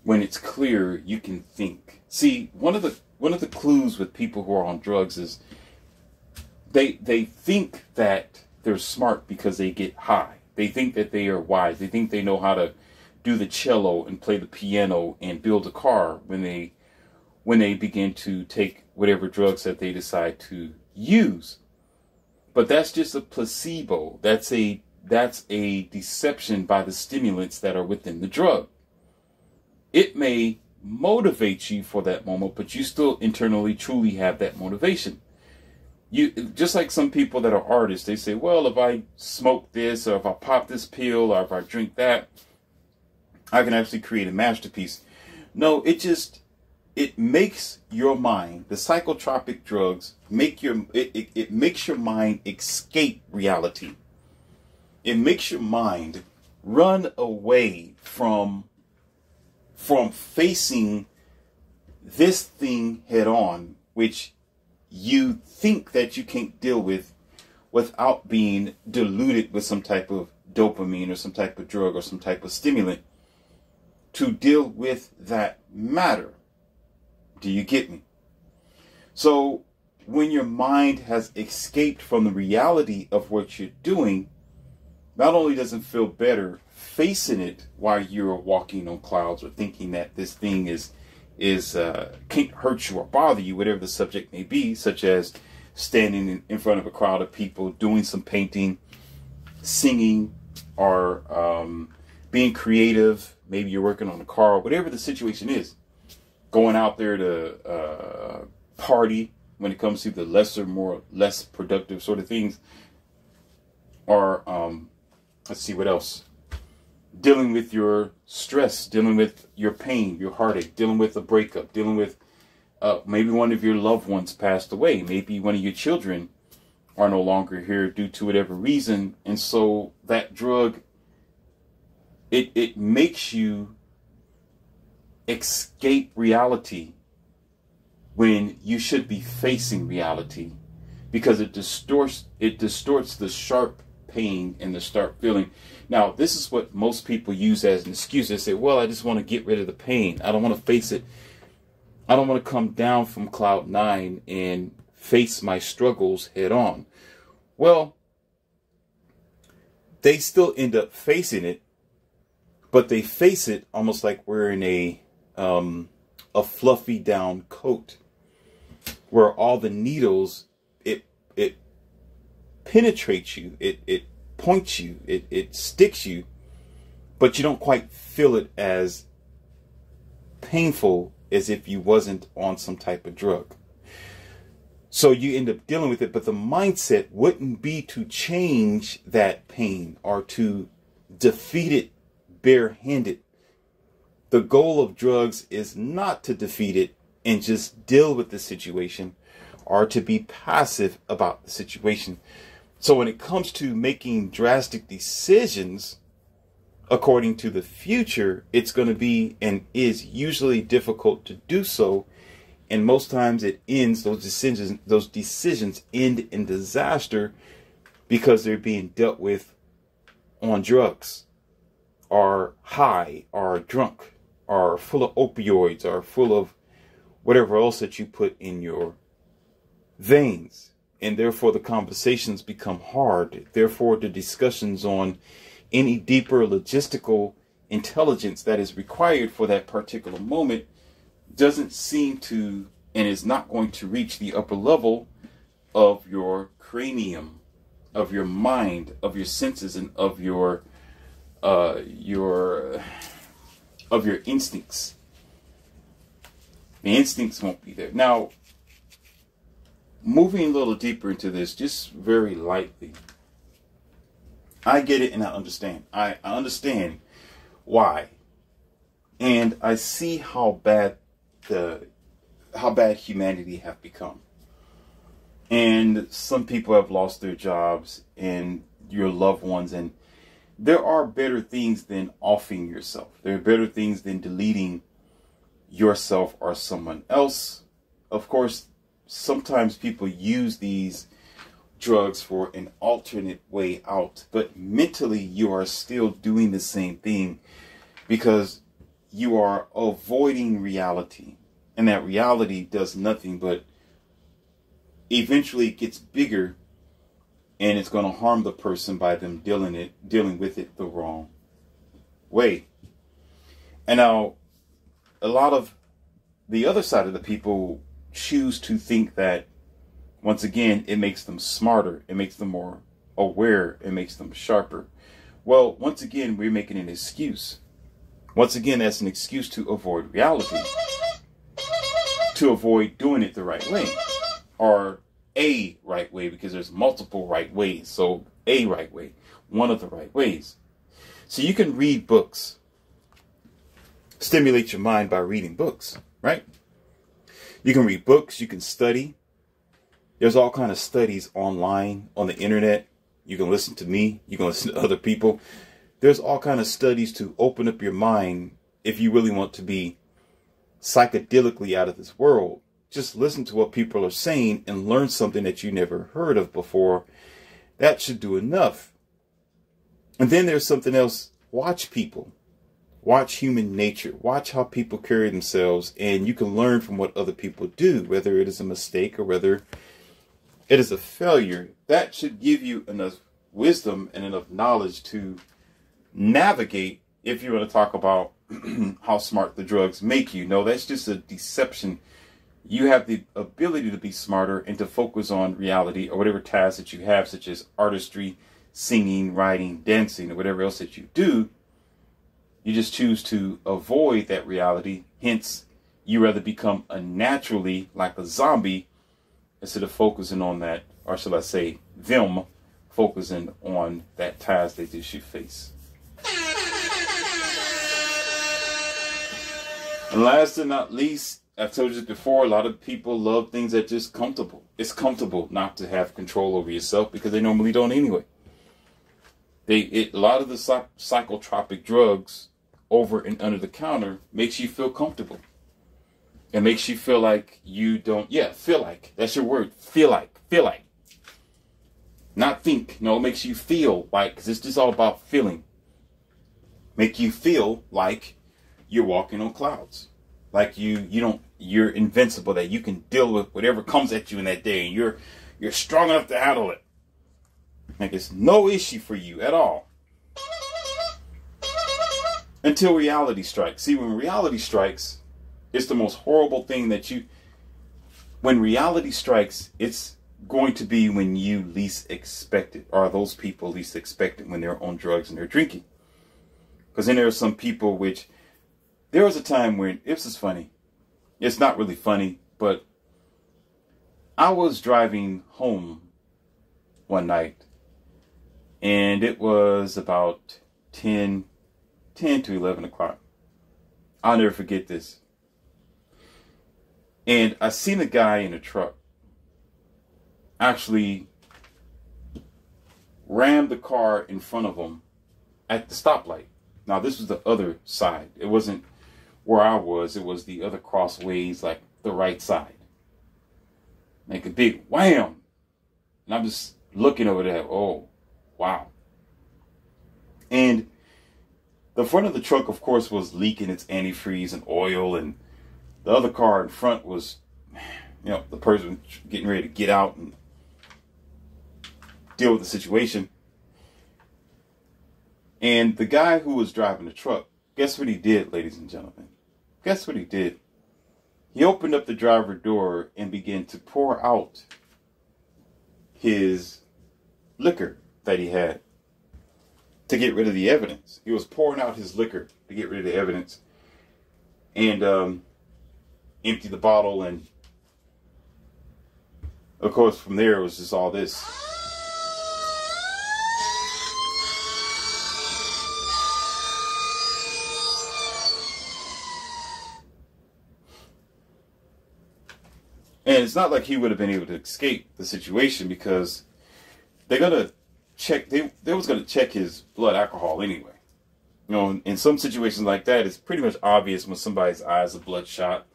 S1: When it's clear, you can think. See, one of the clues with people who are on drugs is they think that they're smart because they get high. They think that they are wise. They think they know how to do the cello and play the piano and build a car when they begin to take whatever drugs that they decide to use. But that's just a placebo. That's a deception by the stimulants that are within the drug. It may motivate you for that moment, but you still internally truly have that motivation. You just like some people that are artists, they say, well, if I smoke this, or if I pop this pill, or if I drink that, I can actually create a masterpiece. No, it makes your mind, the psychotropic drugs it makes your mind escape reality. It makes your mind run away from facing this thing head on, which you think that you can't deal with without being diluted with some type of dopamine or some type of drug or some type of stimulant to deal with that matter. Do you get me? So when your mind has escaped from the reality of what you're doing, not only does it feel better facing it while you're walking on clouds, or thinking that this thing can't hurt you or bother you, whatever the subject may be, such as standing in front of a crowd of people, doing some painting, singing, or being creative. Maybe you're working on a car, whatever the situation is. Going out there to party when it comes to the less productive sort of things. Or, let's see what else. Dealing with your stress, dealing with your pain, your heartache, dealing with a breakup, dealing with maybe one of your loved ones passed away. Maybe one of your children are no longer here due to whatever reason. And so that drug, it makes you escape reality when you should be facing reality, because it distorts the sharp pain and the sharp feeling. Now, this is what most people use as an excuse. They say, well, I just want to get rid of the pain. I don't want to face it. I don't want to come down from cloud 9 and face my struggles head on. Well, they still end up facing it, but they face it almost like wearing a fluffy down coat, where all the needles, it penetrates you, it points you, it sticks you, but you don't quite feel it as painful as if you wasn't on some type of drug. So you end up dealing with it, but the mindset wouldn't be to change that pain or to defeat it barehanded. The goal of drugs is not to defeat it and just deal with the situation, or to be passive about the situation. So when it comes to making drastic decisions according to the future, it's going to be and is usually difficult to do so. And most times it ends, those decisions end in disaster, because they're being dealt with on drugs, or high, or drunk, or full of opioids, or full of whatever else that you put in your veins. and therefore the conversations become hard. Therefore, the discussions on any deeper logistical intelligence that is required for that particular moment doesn't seem to, and is not going to reach the upper level of your cranium, of your mind, of your senses, and of your instincts. The instincts won't be there. Now, moving a little deeper into this, just very lightly, I get it and I understand. I understand why, and I see how bad humanity have become. And some people have lost their jobs and your loved ones, and there are better things than offing yourself. There are better things than deleting yourself or someone else. Of course, sometimes people use these drugs for an alternate way out, but mentally you are still doing the same thing because you are avoiding reality, and that reality does nothing but eventually it gets bigger, and it's going to harm the person by them dealing with it the wrong way. And now, a lot of the other side of the people choose to think that, once again, it makes them smarter, it makes them more aware, it makes them sharper. Well, once again, we're making an excuse. Once again, that's an excuse to avoid reality, to avoid doing it the right way, or a right way, because there's multiple right ways. So a right way, one of the right ways. So you can read books, stimulate your mind by reading books, right? You can read books, you can study. There's all kinds of studies online on the internet. You can listen to me, you can listen to other people. There's all kinds of studies to open up your mind if you really want to be psychedelically out of this world. Just listen to what people are saying and learn something that you never heard of before. That should do enough. And then there's something else. Watch people. Watch human nature. Watch how people carry themselves, and you can learn from what other people do, whether it is a mistake or whether it is a failure. That should give you enough wisdom and enough knowledge to navigate, if you want to talk about how smart the drugs make you. No, that's just a deception. You have the ability to be smarter and to focus on reality or whatever tasks that you have, such as artistry, singing, writing, dancing, or whatever else that you do. You just choose to avoid that reality. Hence, you rather become unnaturally like a zombie instead of focusing on that, or shall I say, them focusing on that task that they should face. And last but not least, I've told you this before, a lot of people love things that are just comfortable. It's comfortable not to have control over yourself because they normally don't anyway. A lot of the psychotropic drugs over and under the counter makes you feel comfortable. It makes you feel like you don't, feel like. That's your word, feel like. Not think. No, it makes you feel like, because it's just all about feeling. Make you feel like you're walking on clouds. Like you're invincible, that you can deal with whatever comes at you in that day, and you're strong enough to handle it. Like it's no issue for you at all. Until reality strikes. See, when reality strikes, it's the most horrible thing when reality strikes, it's going to be when you least expect it, or those people least expect it when they're on drugs and they're drinking. Because then there are some people there was a time when, this is funny. It's not really funny, but I was driving home one night, and it was about 10 to 11 o'clock. I'll never forget this. And I seen a guy in a truck actually rammed the car in front of him at the stoplight. Now, this was the other side. It wasn't where I was. It was the other crossways, like the right side. Like a big wham. And I'm just looking over there. Oh, wow. And the front of the truck, of course, was leaking its antifreeze and oil. And the other car in front was, the person getting ready to get out. And deal with the situation. And the guy who was driving the truck, guess what he did, ladies and gentlemen? Guess what he did? He opened up the driver door and began to pour out his liquor that he had to get rid of the evidence. He was pouring out his liquor to get rid of the evidence, and emptied the bottle, and of course from there it was just all this. And it's not like he would have been able to escape the situation, because they're gonna check. They was gonna check his blood alcohol anyway. You know, in some situations like that, it's pretty much obvious when somebody's eyes are bloodshot,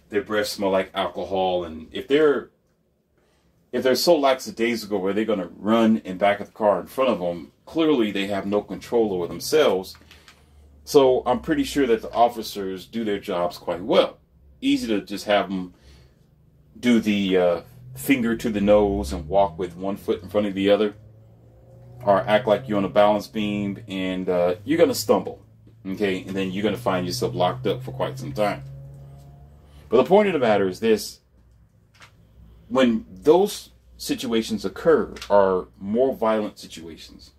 S1: their breath smell like alcohol, and if they're so lackadaisical where they're gonna run and back of the car in front of them, clearly they have no control over themselves. So I'm pretty sure that the officers do their jobs quite well. Easy to just have them do the finger to the nose and walk with one foot in front of the other, or act like you're on a balance beam, and you're going to stumble, okay? And then you're going to find yourself locked up for quite some time. But the point of the matter is this: when those situations occur, are more violent situations,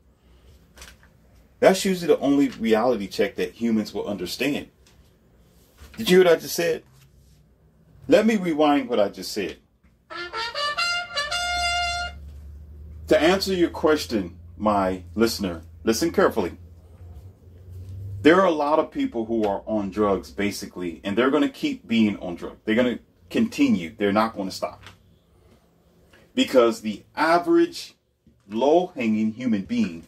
S1: that's usually the only reality check that humans will understand. Did you hear what I just said? Let me rewind what I just said. To answer your question, my listener, listen carefully. There are a lot of people who are on drugs, basically, and they're going to keep being on drugs. They're going to continue. They're not going to stop. Because the average low-hanging human being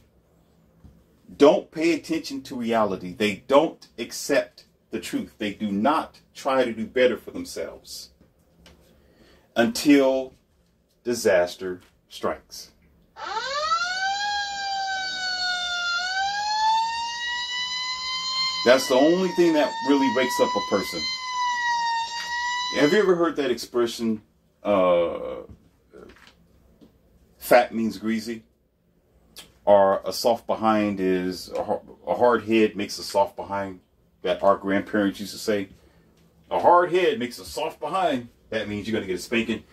S1: don't pay attention to reality. They don't accept the truth. They do not try to do better for themselves until disaster strikes. That's the only thing that really wakes up a person. Have you ever heard that expression, fat means greasy? Or a soft behind is, a hard head makes a soft behind, that our grandparents used to say. A hard head makes a soft behind. That means you're going to get a spanking.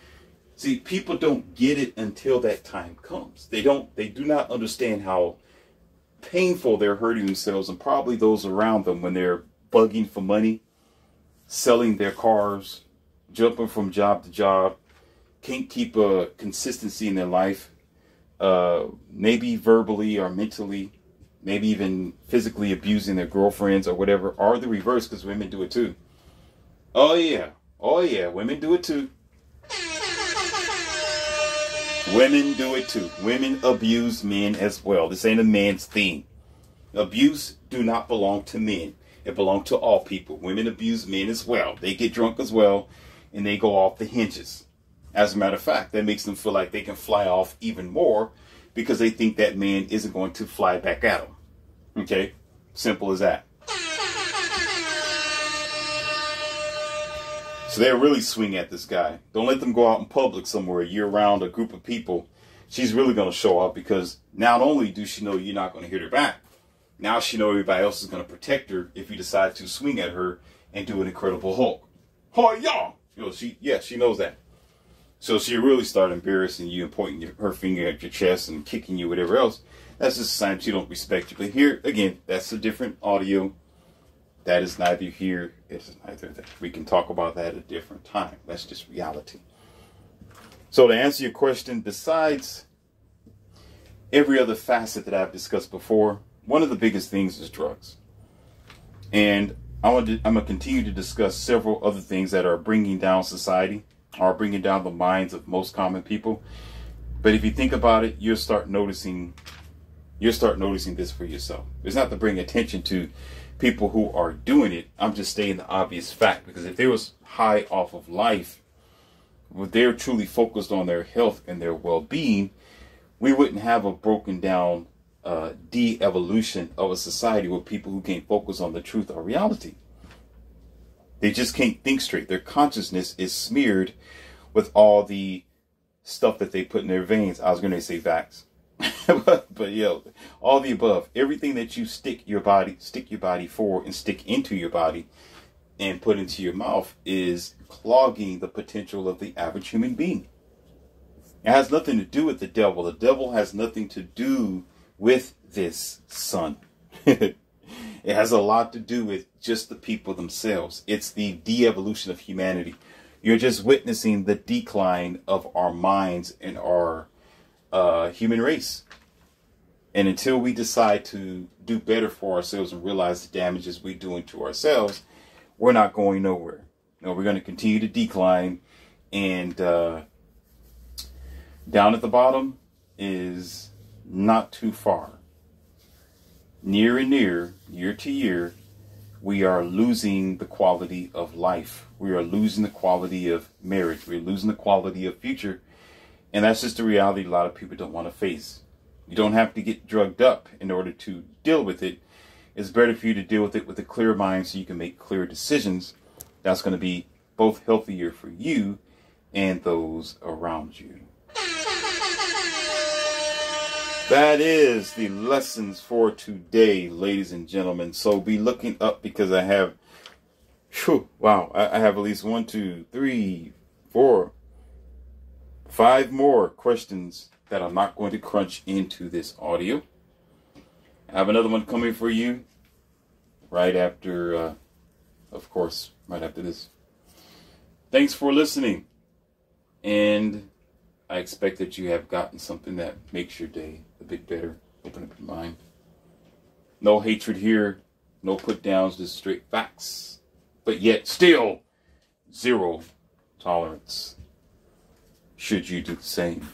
S1: See, people don't get it until that time comes. They do not understand how painful they're hurting themselves, and probably those around them, when they're bugging for money, selling their cars, jumping from job to job, can't keep a consistency in their life, maybe verbally or mentally, maybe even physically abusing their girlfriends or whatever, or the reverse, because women do it too. Oh yeah, women do it too. Women do it too. Women abuse men as well. This ain't a man's thing. Abuse do not belong to men. It belongs to all people. Women abuse men as well. They get drunk as well, and they go off the hinges. As a matter of fact, that makes them feel like they can fly off even more, because they think that man isn't going to fly back at them. Okay? Simple as that. So they'll really swing at this guy. Don't let them go out in public somewhere. You're around a group of people. She's really going to show up, because not only do she know you're not going to hit her back, now she knows everybody else is going to protect her if you decide to swing at her and do an Incredible Hulk. Oh, y'all! You know, she knows that. So she really start embarrassing you and pointing her finger at your chest and kicking you, whatever else. That's just a sign she don't respect you. But here, again, that's a different audio. That is neither here, it's neither there. We can talk about that at a different time. That's just reality. So to answer your question, besides every other facet that I've discussed before, one of the biggest things is drugs. And I'm going to continue to discuss several other things that are bringing down society, or bringing down the minds of most common people. But if you think about it, you'll start noticing this for yourself. It's not to bring attention to people who are doing it. I'm just stating the obvious fact, because if they was high off of life, if they're truly focused on their health and their well-being, we wouldn't have a broken down de-evolution of a society with people who can't focus on the truth or reality. They just can't think straight. Their consciousness is smeared with all the stuff that they put in their veins. I was going to say vax. But yo, all the above, everything that you stick your body for and stick into your body and put into your mouth is clogging the potential of the average human being. It has nothing to do with the devil. The devil has nothing to do with this, son. It has a lot to do with just the people themselves. It's the de-evolution of humanity. You're just witnessing the decline of our minds and our human race. And until we decide to do better for ourselves and realize the damages we're doing to ourselves, we're not going nowhere. No, we're going to continue to decline. And down at the bottom is not too far. Near and near, year to year, we are losing the quality of life. We are losing the quality of marriage. We're losing the quality of future. And that's just the reality a lot of people don't want to face. You don't have to get drugged up in order to deal with it. It's better for you to deal with it with a clear mind so you can make clear decisions. That's going to be both healthier for you and those around you. That is the lessons for today, ladies and gentlemen. So be looking up because I have, I have at least 1, 2, 3, 4, 5 more questions that I'm not going to crunch into this audio. I have another one coming for you right after, of course, right after this. Thanks for listening. And I expect that you have gotten something that makes your day a bit better. Open up your mind. No hatred here. No put downs, just straight facts. But yet still, zero tolerance. Should you do the same?